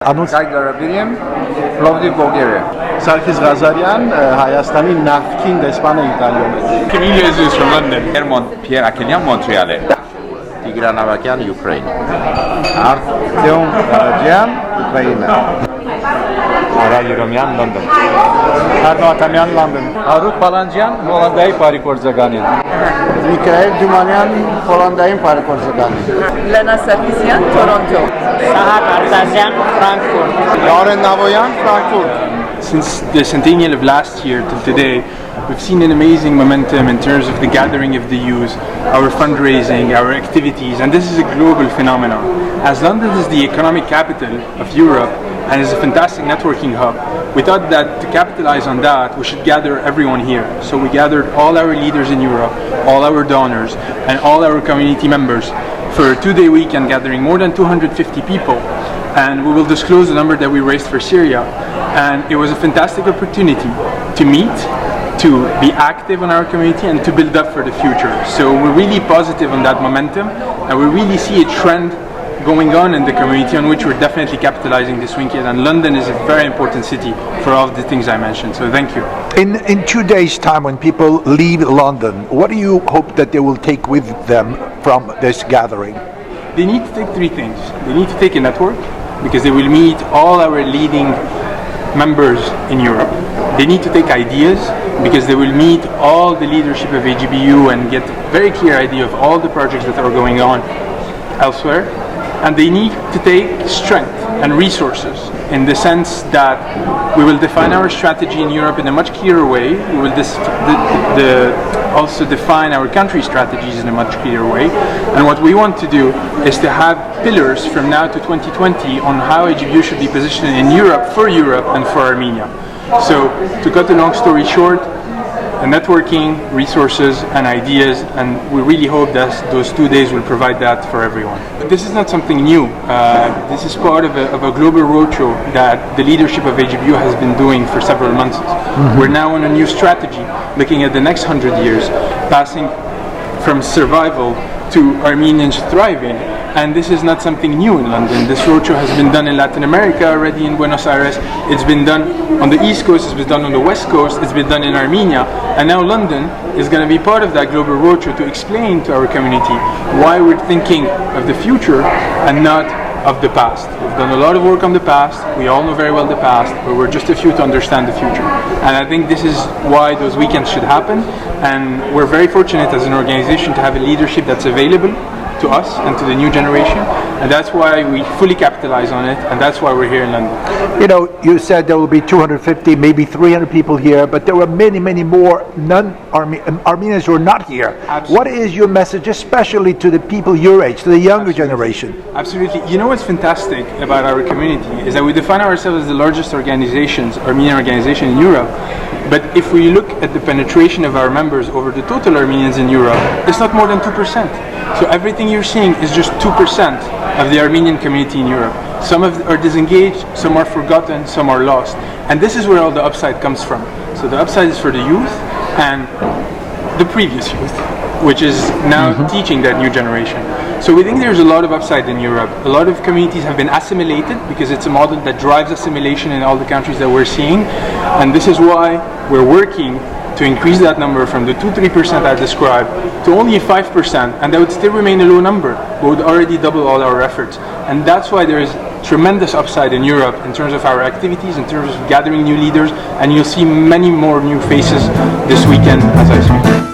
անոնց Գայգարաբիրիեմ Լովդի Բոգերը Սարգիս Ղազարյան Հայաստանի նախկին դեսպանը Իտալիայում Camille is from London. Pierre Akelian Montreal Tigran Avakian Ukraine Artyom Garajian Ukraina Ara Yeromyan, London. Arnoatamian London Aruk Palanjian, Hollanda'yı Parikordzaganyan. Mikael Dumanyan Hollanda'nın Parikordzaganı Lena Sarkisian, Toronto. Sahat Artazian, Frankfurt. Yaren Navoyan Frankfurt. Since the centennial of last year till today, we've seen an amazing momentum in terms of the gathering of the youth, our fundraising, our activities, and this is a global phenomenon. As London is the economic capital of Europe and is a fantastic networking hub, we thought that to capitalize on that, we should gather everyone here. So we gathered all our leaders in Europe, all our donors, and all our community members for a 2-day weekend gathering more than 250 people. And we will disclose the number that we raised for Syria. And it was a fantastic opportunity to meet, to be active in our community, and to build up for the future. So we're really positive on that momentum, and we really see a trend going on in the community on which we're definitely capitalizing this weekend. And London is a very important city for all of the things I mentioned. So thank you. In 2 days' time, when people leave London, what do you hope that they will take with them from this gathering? They need to take 3 things. They need to take a network, because they will meet all our leading members in Europe. They need to take ideas, because they will meet all the leadership of AGBU and get a very clear idea of all the projects that are going on elsewhere. And they need to take strength and resources, in the sense that we will define our strategy in Europe in a much clearer way. We will also define our country strategies in a much clearer way. And what we want to do is to have pillars from now to 2020 on how AGBU should be positioned in Europe, and for Armenia. So, to cut the long story short, networking, resources, and ideas, and we really hope that those 2 days will provide that for everyone. This is not something new. This is part of a global roadshow that the leadership of AGBU has been doing for several months. We're now on a new strategy, looking at the next 100 years, passing from survival to Armenians thriving. And this is not something new in London. This roadshow has been done in Latin America already, in Buenos Aires. It's been done on the East Coast, it's been done on the West Coast, it's been done in Armenia. And now London is going to be part of that global roadshow to explain to our community why we're thinking of the future and not of the past. We've done a lot of work on the past. We all know very well the past, but we're just a few to understand the future. And I think this is why those weekends should happen. And we're very fortunate as an organization to have a leadership that's available to us and to the new generation, and that's why we fully capitalize on it, and that's why we're here in London. You know, you said there will be 250, maybe 300 people here, but there were many, many more Armenians who are not here. Absolutely. What is your message, especially to the people your age, to the younger generation? Absolutely. You know what's fantastic about our community is that we define ourselves as the largest Armenian organization in Europe, but if we look at the penetration of our members over the total Armenians in Europe, it's not more than 2%. So everything you're seeing is just 2% of the Armenian community in Europe. Some are disengaged, some are forgotten, some are lost. And this is where all the upside comes from. So the upside is for the youth and the previous youth, which is now teaching that new generation. So we think there's a lot of upside in Europe. A lot of communities have been assimilated because it's a model that drives assimilation in all the countries that we're seeing. And this is why we're working to increase that number from the 2-3% I described to only 5%, and that would still remain a low number, but would already double all our efforts. And that's why there is tremendous upside in Europe in terms of our activities, in terms of gathering new leaders, and you'll see many more new faces this weekend as I speak.